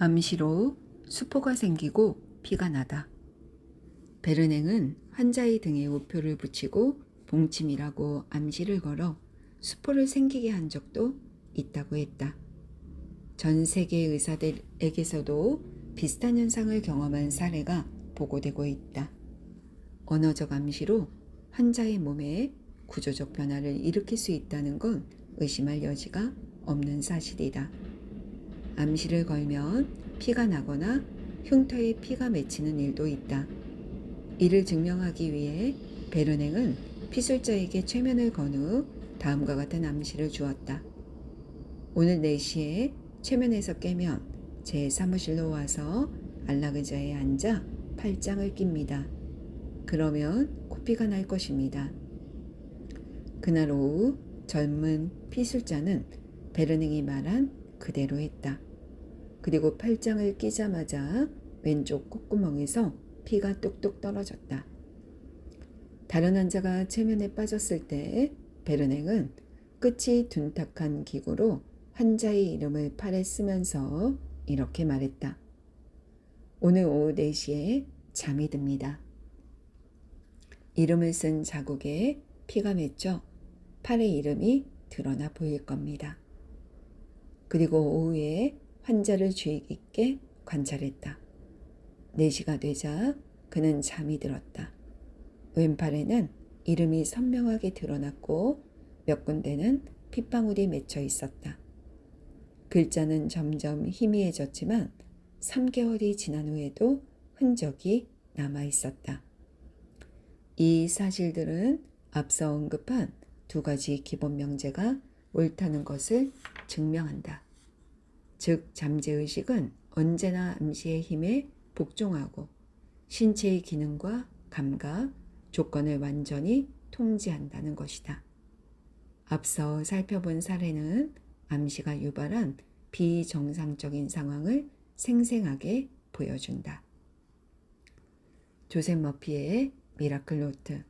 암시로 수포가 생기고 피가 나다. 베르냉은 환자의 등에 우표를 붙이고 봉침이라고 암시를 걸어 수포를 생기게 한 적도 있다고 했다. 전 세계 의사들에게서도 비슷한 현상을 경험한 사례가 보고되고 있다. 언어적 암시로 환자의 몸에 구조적 변화를 일으킬 수 있다는 건 의심할 여지가 없는 사실이다. 암시를 걸면 피가 나거나 흉터에 피가 맺히는 일도 있다. 이를 증명하기 위해 베르냉은 피술자에게 최면을 건 후 다음과 같은 암시를 주었다. 오늘 4시에 최면에서 깨면 제 사무실로 와서 안락의자에 앉아 팔짱을 낍니다. 그러면 코피가 날 것입니다. 그날 오후 젊은 피술자는 베르냉이 말한 그대로 했다. 그리고 팔짱을 끼자마자 왼쪽 콧구멍에서 피가 뚝뚝 떨어졌다. 다른 환자가 최면에 빠졌을 때 베르냉은 끝이 둔탁한 기구로 환자의 이름을 팔에 쓰면서 이렇게 말했다. 오늘 오후 4시에 잠이 듭니다. 이름을 쓴 자국에 피가 맺혀 팔에 이름이 드러나 보일 겁니다. 그리고 오후에 환자를 주의 깊게 관찰했다. 4시가 되자 그는 잠이 들었다. 왼팔에는 이름이 선명하게 드러났고 몇 군데는 핏방울이 맺혀 있었다. 글자는 점점 희미해졌지만 3개월이 지난 후에도 흔적이 남아 있었다. 이 사실들은 앞서 언급한 2가지 기본 명제가 옳다는 것을 증명한다. 즉 잠재의식은 언제나 암시의 힘에 복종하고 신체의 기능과 감각, 조건을 완전히 통제한다는 것이다. 앞서 살펴본 사례는 암시가 유발한 비정상적인 상황을 생생하게 보여준다. 조셉 머피의 미라클 노트.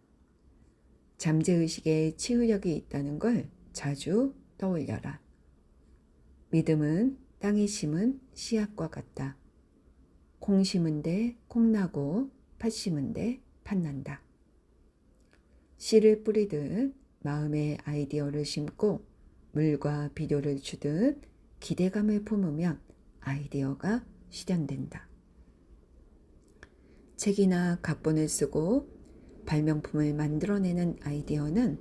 잠재의식에 치유력이 있다는 걸 자주 떠올려라. 믿음은 땅에 심은 씨앗과 같다. 콩 심은데 콩나고 팥 심은데 팥난다. 씨를 뿌리듯 마음의 아이디어를 심고 물과 비료를 주듯 기대감을 품으면 아이디어가 실현된다. 책이나 각본을 쓰고 발명품을 만들어내는 아이디어는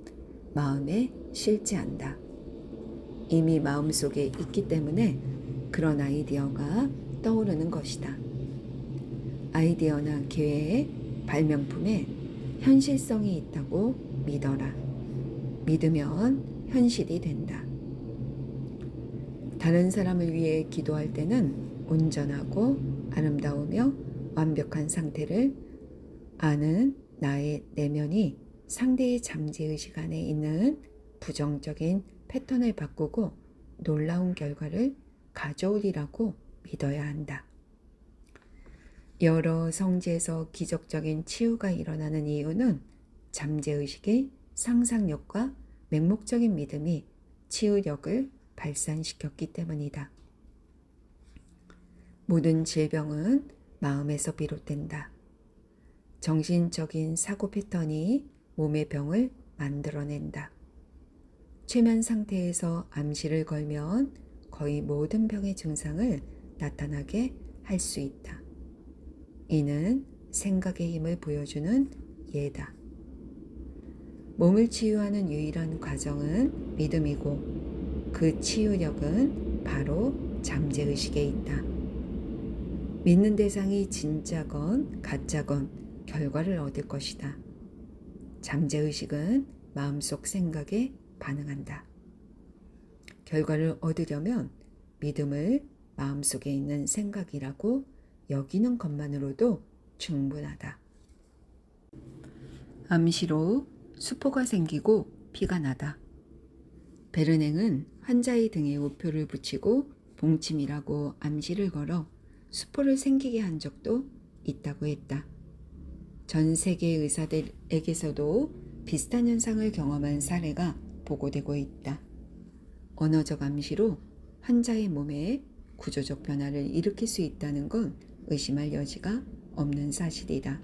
마음에 실제한다. 이미 마음속에 있기 때문에 그런 아이디어가 떠오르는 것이다. 아이디어나 계획, 발명품에 현실성이 있다고 믿어라. 믿으면 현실이 된다. 다른 사람을 위해 기도할 때는 온전하고 아름다우며 완벽한 상태를 아는 나의 내면이 상대의 잠재의식 안에 있는 부정적인 패턴을 바꾸고 놀라운 결과를 가져오리라고 믿어야 한다. 여러 성지에서 기적적인 치유가 일어나는 이유는 잠재의식의 상상력과 맹목적인 믿음이 치유력을 발산시켰기 때문이다. 모든 질병은 마음에서 비롯된다. 정신적인 사고 패턴이 몸의 병을 만들어낸다. 최면 상태에서 암시를 걸면 거의 모든 병의 증상을 나타나게 할 수 있다. 이는 생각의 힘을 보여주는 예다. 몸을 치유하는 유일한 과정은 믿음이고 그 치유력은 바로 잠재의식에 있다. 믿는 대상이 진짜건 가짜건 결과를 얻을 것이다. 잠재의식은 마음속 생각에 반응한다. 결과를 얻으려면 믿음을 마음속에 있는 생각이라고 여기는 것만으로도 충분하다. 암시로 수포가 생기고 피가 나다. 베르냉은 환자의 등에 우표를 붙이고 봉침이라고 암시를 걸어 수포를 생기게 한 적도 있다고 했다. 전 세계 의사들에게서도 비슷한 현상을 경험한 사례가 보고되고 있다. 언어적 암시로 환자의 몸에 구조적 변화를 일으킬 수 있다는 건 의심할 여지가 없는 사실이다.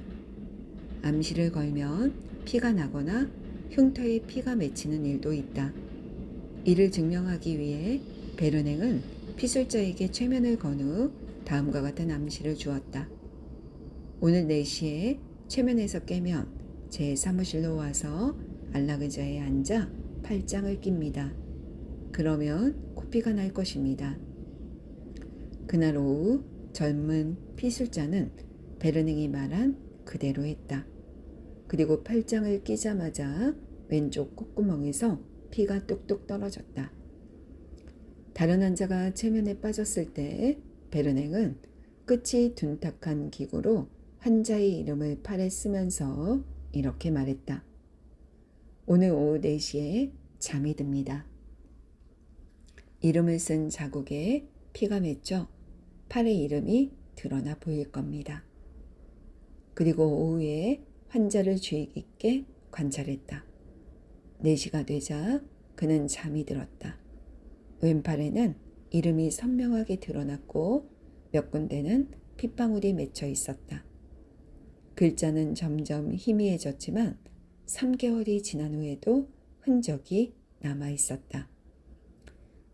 암시를 걸면 피가 나거나 흉터에 피가 맺히는 일도 있다. 이를 증명하기 위해 베르냉은 피술자에게 최면을 건 후 다음과 같은 암시를 주었다. 오늘 4시에 최면에서 깨면 제 사무실로 와서 안락 의자에 앉아 팔짱을 낍니다. 그러면 코피가 날 것입니다. 그날 오후 젊은 피술자는 베르냉이 말한 그대로 했다. 그리고 팔짱을 끼자마자 왼쪽 콧구멍에서 피가 뚝뚝 떨어졌다. 다른 환자가 최면에 빠졌을 때 베르냉은 끝이 둔탁한 기구로 환자의 이름을 팔에 쓰면서 이렇게 말했다. 오늘 오후 4시에 잠이 듭니다. 이름을 쓴 자국에 피가 맺혀 팔에 이름이 드러나 보일 겁니다. 그리고 오후에 환자를 주의 깊게 관찰했다. 4시가 되자 그는 잠이 들었다. 왼팔에는 이름이 선명하게 드러났고 몇 군데는 핏방울이 맺혀 있었다. 글자는 점점 희미해졌지만 3개월이 지난 후에도 흔적이 남아 있었다.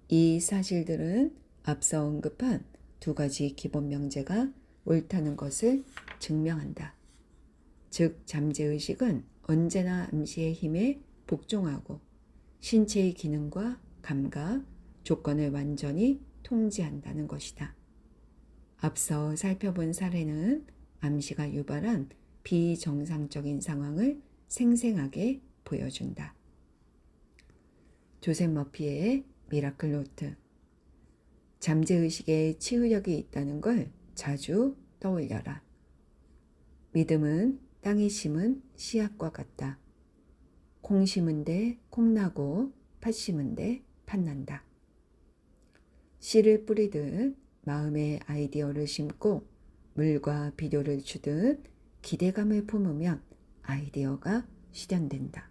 이 사실들은 앞서 언급한 2가지 기본 명제가 옳다는 것을 증명한다. 즉 잠재의식은 언제나 암시의 힘에 복종하고 신체의 기능과 감각, 조건을 완전히 통제한다는 것이다. 앞서 살펴본 사례는 암시가 유발한 비정상적인 상황을 생생하게 보여준다. 조셉 머피의 미라클 노트. 잠재의식에 치유력이 있다는 걸 자주 떠올려라. 믿음은 땅에 심은 씨앗과 같다. 콩 심은데 콩나고 팥 심은데 팥난다. 씨를 뿌리듯 마음의 아이디어를 심고 물과 비료를 주듯 기대감을 품으면 아이디어가 실현된다.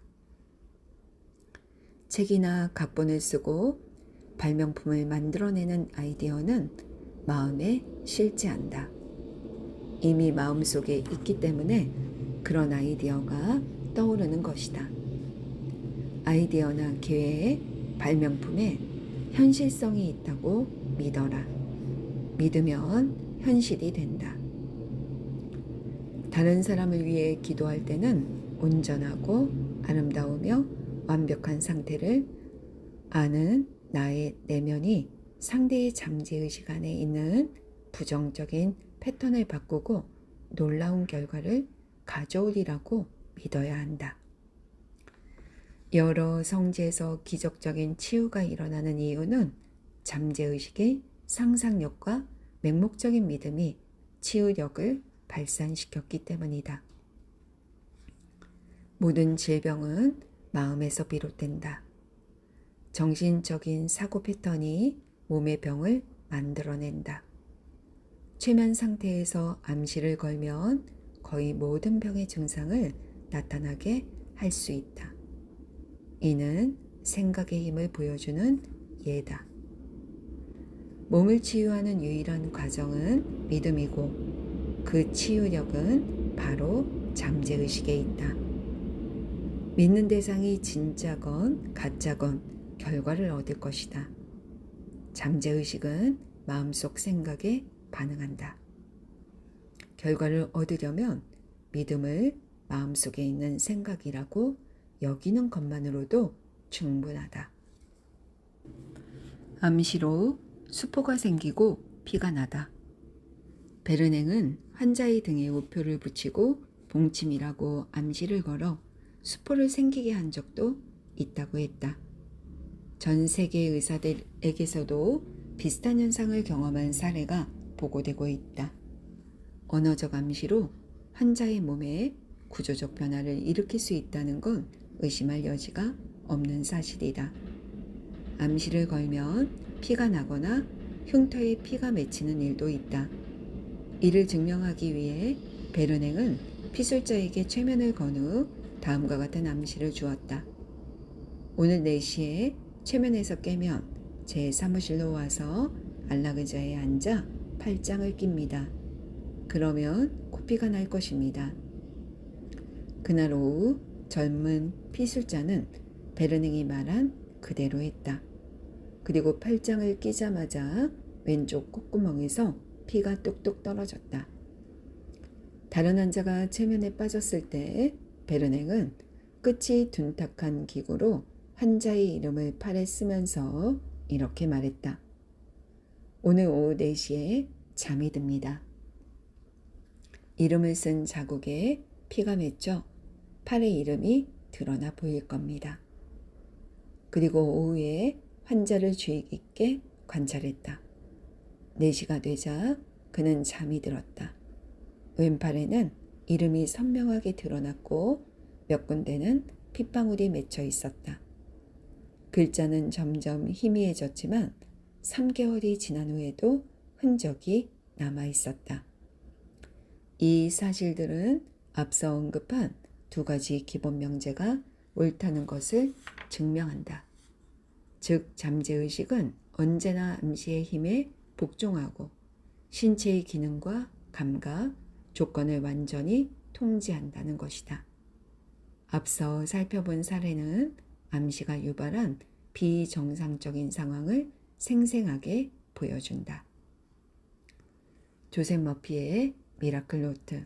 책이나 각본을 쓰고 발명품을 만들어내는 아이디어는 마음에 실제한다. 이미 마음속에 있기 때문에 그런 아이디어가 떠오르는 것이다. 아이디어나 계획, 발명품에 현실성이 있다고 믿어라. 믿으면 현실이 된다. 다른 사람을 위해 기도할 때는 온전하고 아름다우며 완벽한 상태를 아는 나의 내면이 상대의 잠재의식 안에 있는 부정적인 패턴을 바꾸고 놀라운 결과를 가져오리라고 믿어야 한다. 여러 성지에서 기적적인 치유가 일어나는 이유는 잠재의식의 상상력과 맹목적인 믿음이 치유력을 발산시켰기 때문이다. 모든 질병은 마음에서 비롯된다. 정신적인 사고 패턴이 몸의 병을 만들어낸다. 최면 상태에서 암시를 걸면 거의 모든 병의 증상을 나타나게 할 수 있다. 이는 생각의 힘을 보여주는 예다. 몸을 치유하는 유일한 과정은 믿음이고 그 치유력은 바로 잠재의식에 있다. 믿는 대상이 진짜건 가짜건 결과를 얻을 것이다. 잠재의식은 마음속 생각에 반응한다. 결과를 얻으려면 믿음을 마음속에 있는 생각이라고 여기는 것만으로도 충분하다. 암시로 수포가 생기고 피가 나다. 베르냉은 환자의 등에 우표를 붙이고 봉침이라고 암시를 걸어 수포를 생기게 한 적도 있다고 했다. 전 세계 의사들에게서도 비슷한 현상을 경험한 사례가 보고되고 있다. 언어적 암시로 환자의 몸에 구조적 변화를 일으킬 수 있다는 건 의심할 여지가 없는 사실이다. 암시를 걸면 피가 나거나 흉터에 피가 맺히는 일도 있다. 이를 증명하기 위해 베르냉은 피술자에게 최면을 건 후 다음과 같은 암시를 주었다. 오늘 4시에 최면에서 깨면 제 사무실로 와서 안락의자에 앉아 팔짱을 낍니다. 그러면 코피가 날 것입니다. 그날 오후 젊은 피술자는 베르냉이 말한 그대로 했다. 그리고 팔짱을 끼자마자 왼쪽 콧구멍에서 피가 뚝뚝 떨어졌다. 다른 환자가 최면에 빠졌을 때 베르냉은 끝이 둔탁한 기구로 환자의 이름을 팔에 쓰면서 이렇게 말했다. 오늘 오후 4시에 잠이 듭니다. 이름을 쓴 자국에 피가 맺혀 팔의 이름이 드러나 보일 겁니다. 그리고 오후에 환자를 주의 깊게 관찰했다. 4시가 되자 그는 잠이 들었다. 왼팔에는 이름이 선명하게 드러났고 몇 군데는 핏방울이 맺혀 있었다. 글자는 점점 희미해졌지만 3개월이 지난 후에도 흔적이 남아 있었다. 이 사실들은 앞서 언급한 2가지 기본 명제가 옳다는 것을 증명한다. 즉 잠재의식은 언제나 암시의 힘에 복종하고 신체의 기능과 감각, 조건을 완전히 통제한다는 것이다. 앞서 살펴본 사례는 암시가 유발한 비정상적인 상황을 생생하게 보여준다. 조셉 머피의 미라클 노트.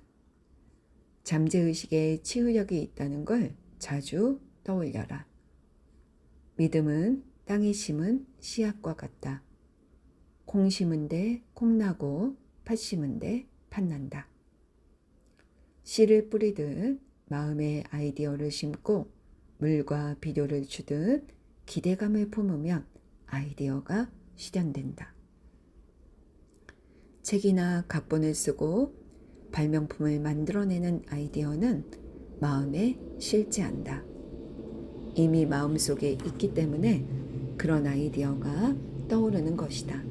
잠재의식에 치유력이 있다는 걸 자주 떠올려라. 믿음은 땅에 심은 씨앗과 같다. 콩 심은 데 콩나고 팥 심은 데 팥난다. 씨를 뿌리듯 마음의 아이디어를 심고 물과 비료를 주듯 기대감을 품으면 아이디어가 실현된다. 책이나 각본을 쓰고 발명품을 만들어내는 아이디어는 마음에 실제한다. 이미 마음속에 있기 때문에 그런 아이디어가 떠오르는 것이다.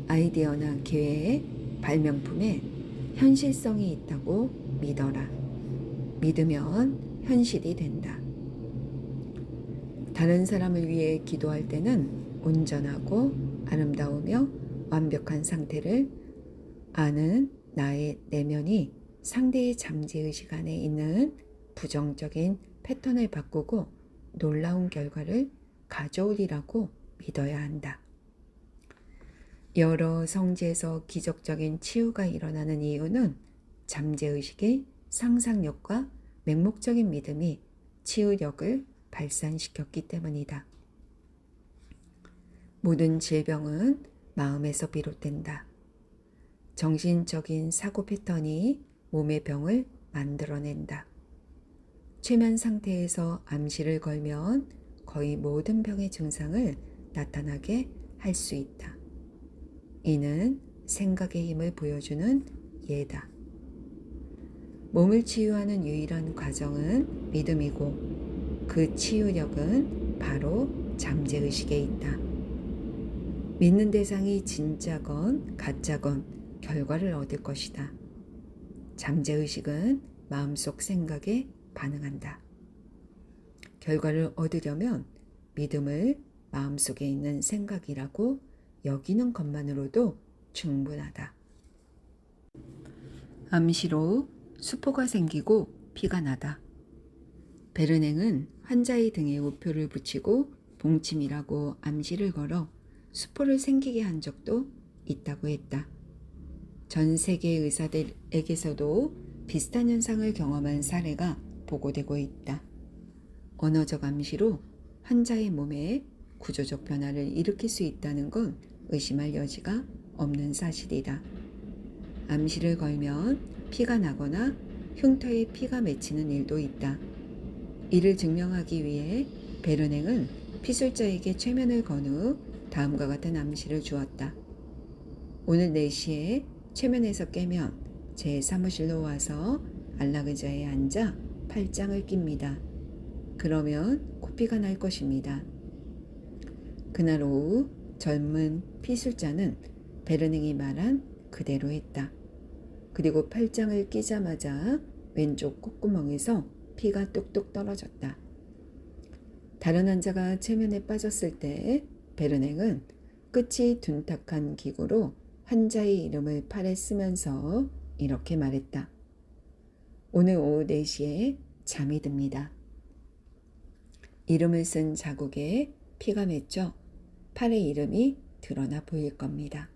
아이디어나 계획, 발명품에 현실성이 있다고 믿어라. 믿으면 현실이 된다. 다른 사람을 위해 기도할 때는 온전하고 아름다우며 완벽한 상태를 아는 나의 내면이 상대의 잠재의식 안에 있는 부정적인 패턴을 바꾸고 놀라운 결과를 가져오리라고 믿어야 한다. 여러 성지에서 기적적인 치유가 일어나는 이유는 잠재의식의 상상력과 맹목적인 믿음이 치유력을 발산시켰기 때문이다. 모든 질병은 마음에서 비롯된다. 정신적인 사고 패턴이 몸의 병을 만들어낸다. 최면 상태에서 암시를 걸면 거의 모든 병의 증상을 나타나게 할 수 있다. 이는 생각의 힘을 보여주는 예다. 몸을 치유하는 유일한 과정은 믿음이고 그 치유력은 바로 잠재의식에 있다. 믿는 대상이 진짜건 가짜건 결과를 얻을 것이다. 잠재의식은 마음속 생각에 반응한다. 결과를 얻으려면 믿음을 마음속에 있는 생각이라고 여기는 것만으로도 충분하다. 암시로 수포가 생기고 피가 나다. 베르냉은 환자의 등에 우표를 붙이고 봉침이라고 암시를 걸어 수포를 생기게 한 적도 있다고 했다. 전 세계 의사들에게서도 비슷한 현상을 경험한 사례가 보고되고 있다. 언어적 암시로 환자의 몸에 구조적 변화를 일으킬 수 있다는 건 의심할 여지가 없는 사실이다. 암시를 걸면 피가 나거나 흉터에 피가 맺히는 일도 있다. 이를 증명하기 위해 베르냉은 피술자에게 최면을 건 후 다음과 같은 암시를 주었다. 오늘 4시에 최면에서 깨면 제 사무실로 와서 안락의자에 앉아 팔짱을 낍니다. 그러면 코피가 날 것입니다. 그날 오후 젊은 피술자는 베르냉이 말한 그대로 했다. 그리고 팔짱을 끼자마자 왼쪽 콧구멍에서 피가 뚝뚝 떨어졌다. 다른 환자가 최면에 빠졌을 때 베르냉은 끝이 둔탁한 기구로 환자의 이름을 팔에 쓰면서 이렇게 말했다. 오늘 오후 4시에 잠이 듭니다. 이름을 쓴 자국에 피가 맺혀 팔의 이름이 드러나 보일 겁니다.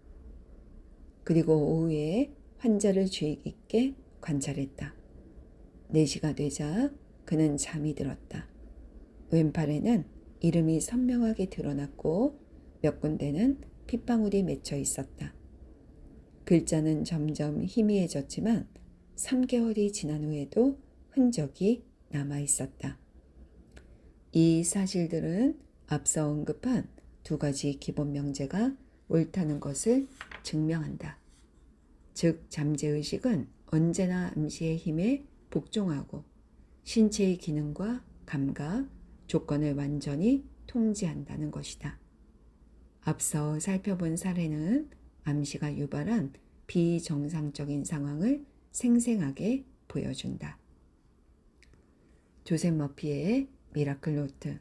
그리고 오후에 환자를 주의 깊게 관찰했다. 4시가 되자 그는 잠이 들었다. 왼팔에는 이름이 선명하게 드러났고 몇 군데는 핏방울이 맺혀 있었다. 글자는 점점 희미해졌지만 3개월이 지난 후에도 흔적이 남아 있었다. 이 사실들은 앞서 언급한 2가지 기본 명제가 옳다는 것을 증명한다. 즉, 잠재의식은 언제나 암시의 힘에 복종하고 신체의 기능과 감각, 조건을 완전히 통제한다는 것이다. 앞서 살펴본 사례는 암시가 유발한 비정상적인 상황을 생생하게 보여준다. 조셉 머피의 미라클 노트.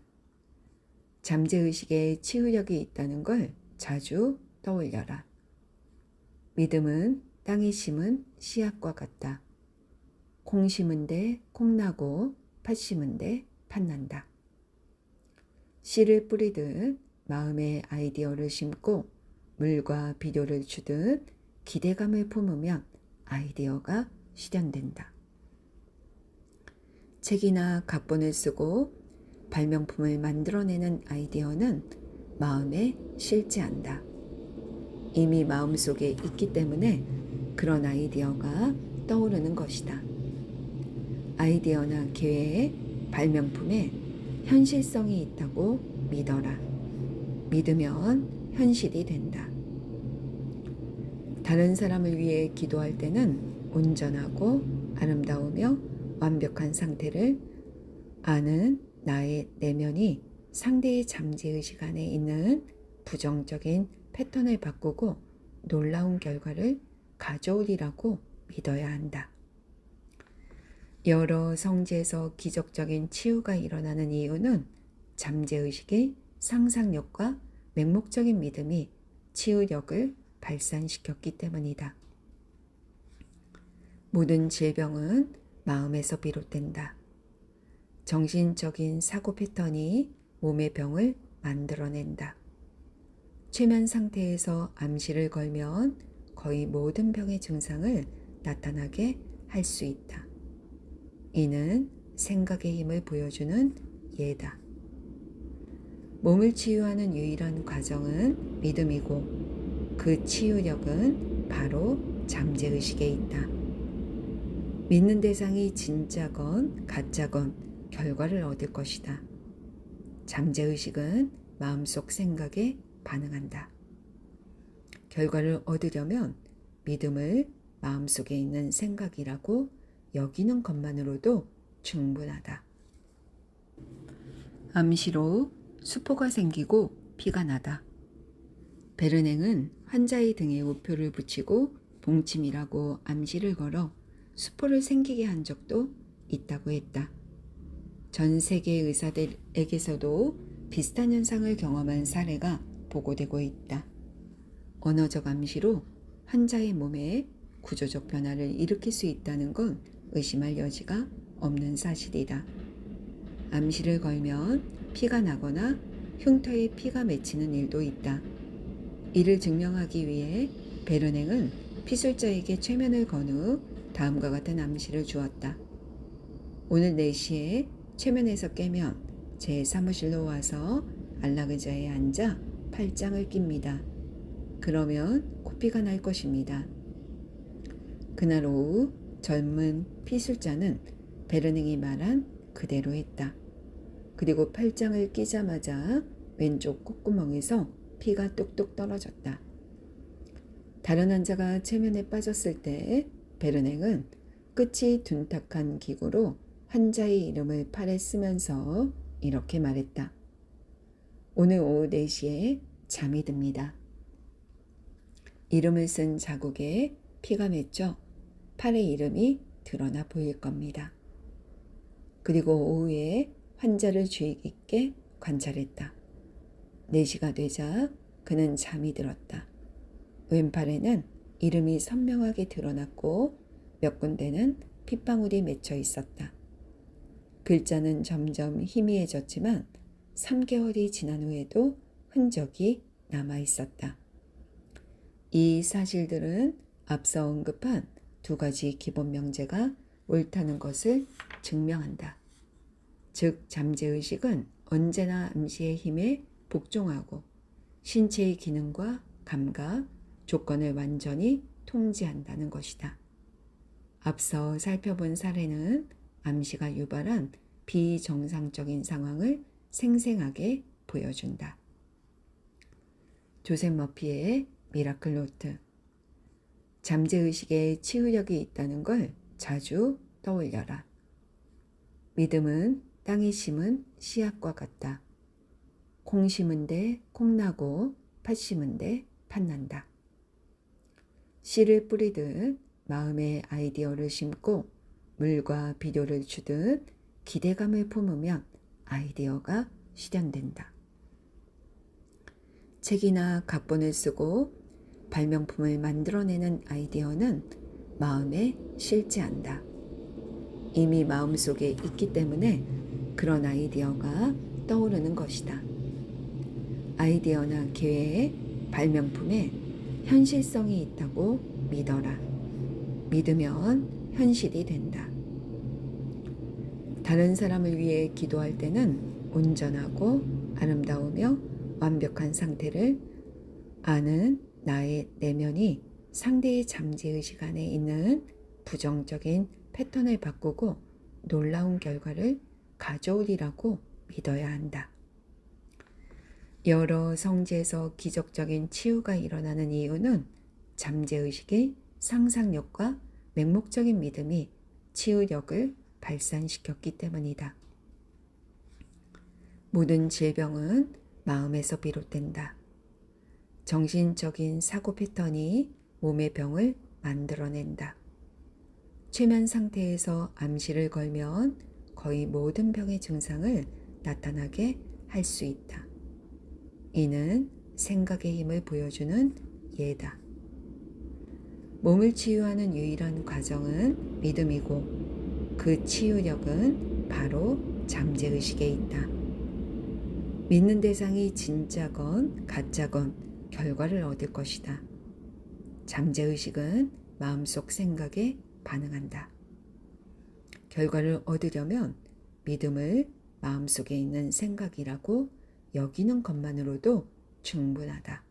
잠재의식에 치유력이 있다는 걸 자주 떠올려라. 믿음은 땅에 심은 씨앗과 같다. 콩 심은데 콩 나고 팥 심은데 팥 난다. 씨를 뿌리듯 마음의 아이디어를 심고 물과 비료를 주듯 기대감을 품으면 아이디어가 실현된다. 책이나 각본을 쓰고 발명품을 만들어내는 아이디어는 마음에 실제한다. 이미 마음속에 있기 때문에 그런 아이디어가 떠오르는 것이다. 아이디어나 계획, 발명품에 현실성이 있다고 믿어라. 믿으면 현실이 된다. 다른 사람을 위해 기도할 때는 온전하고 아름다우며 완벽한 상태를 아는 나의 내면이 상대의 잠재의식 안에 있는 부정적인 패턴을 바꾸고 놀라운 결과를 가져오리라고 믿어야 한다. 여러 성지에서 기적적인 치유가 일어나는 이유는 잠재의식의 상상력과 맹목적인 믿음이 치유력을 발산시켰기 때문이다. 모든 질병은 마음에서 비롯된다. 정신적인 사고 패턴이 몸의 병을 만들어낸다. 최면 상태에서 암시를 걸면 거의 모든 병의 증상을 나타나게 할 수 있다. 이는 생각의 힘을 보여주는 예다. 몸을 치유하는 유일한 과정은 믿음이고 그 치유력은 바로 잠재의식에 있다. 믿는 대상이 진짜건 가짜건 결과를 얻을 것이다. 잠재의식은 마음속 생각에 반응한다. 결과를 얻으려면 믿음을 마음속에 있는 생각이라고 여기는 것만으로도 충분하다. 암시로 수포가 생기고 피가 나다. 베르냉은 환자의 등에 우표를 붙이고 봉침이라고 암시를 걸어 수포를 생기게 한 적도 있다고 했다. 전 세계 의사들에게서도 비슷한 현상을 경험한 사례가 보고되고 있다. 언어적 암시로 환자의 몸에 구조적 변화를 일으킬 수 있다는 건 의심할 여지가 없는 사실이다. 암시를 걸면 피가 나거나 흉터에 피가 맺히는 일도 있다. 이를 증명하기 위해 베르냉은 피술자에게 최면을 건 후 다음과 같은 암시를 주었다. 오늘 4시에 최면에서 깨면 제 사무실로 와서 안락의자에 앉아 팔짱을 낍니다. 그러면 코피가 날 것입니다. 그날 오후 젊은 피술자는 베르냉이 말한 그대로 했다. 그리고 팔짱을 끼자마자 왼쪽 콧구멍에서 피가 뚝뚝 떨어졌다. 다른 환자가 최면에 빠졌을 때 베르냉은 끝이 둔탁한 기구로 환자의 이름을 팔에 쓰면서 이렇게 말했다. 오늘 오후 4시에 잠이 듭니다. 이름을 쓴 자국에 피가 맺혀 팔의 이름이 드러나 보일 겁니다. 그리고 오후에 환자를 주의 깊게 관찰했다. 4시가 되자 그는 잠이 들었다. 왼팔에는 이름이 선명하게 드러났고 몇 군데는 핏방울이 맺혀 있었다. 글자는 점점 희미해졌지만 3개월이 지난 후에도 흔적이 남아 있었다. 이 사실들은 앞서 언급한 두 가지 기본 명제가 옳다는 것을 증명한다. 즉, 잠재의식은 언제나 암시의 힘에 복종하고 신체의 기능과 감각, 조건을 완전히 통제한다는 것이다. 앞서 살펴본 사례는 암시가 유발한 비정상적인 상황을 생생하게 보여준다. 조셉 머피의 미라클 노트. 잠재의식에 치유력이 있다는 걸 자주 떠올려라. 믿음은 땅에 심은 씨앗과 같다. 콩 심은데 콩 나고 팥 심은데 팥 난다. 씨를 뿌리듯 마음의 아이디어를 심고 물과 비료를 주듯 기대감을 품으면 아이디어가 실현된다. 책이나 각본을 쓰고 발명품을 만들어내는 아이디어는 마음에 실제한다. 이미 마음속에 있기 때문에 그런 아이디어가 떠오르는 것이다. 아이디어나 계획, 발명품에 현실성이 있다고 믿어라. 믿으면 현실이 된다. 다른 사람을 위해 기도할 때는 온전하고 아름다우며 완벽한 상태를 아는 나의 내면이 상대의 잠재의식 안에 있는 부정적인 패턴을 바꾸고 놀라운 결과를 가져오리라고 믿어야 한다. 여러 성지에서 기적적인 치유가 일어나는 이유는 잠재의식의 상상력과 맹목적인 믿음이 치유력을 발산시켰기 때문이다. 모든 질병은 마음에서 비롯된다. 정신적인 사고 패턴이 몸의 병을 만들어낸다. 최면 상태에서 암시를 걸면 거의 모든 병의 증상을 나타나게 할 수 있다. 이는 생각의 힘을 보여주는 예다. 몸을 치유하는 유일한 과정은 믿음이고 그 치유력은 바로 잠재의식에 있다. 믿는 대상이 진짜건 가짜건 결과를 얻을 것이다. 잠재의식은 마음속 생각에 반응한다. 결과를 얻으려면 믿음을 마음속에 있는 생각이라고 여기는 것만으로도 충분하다.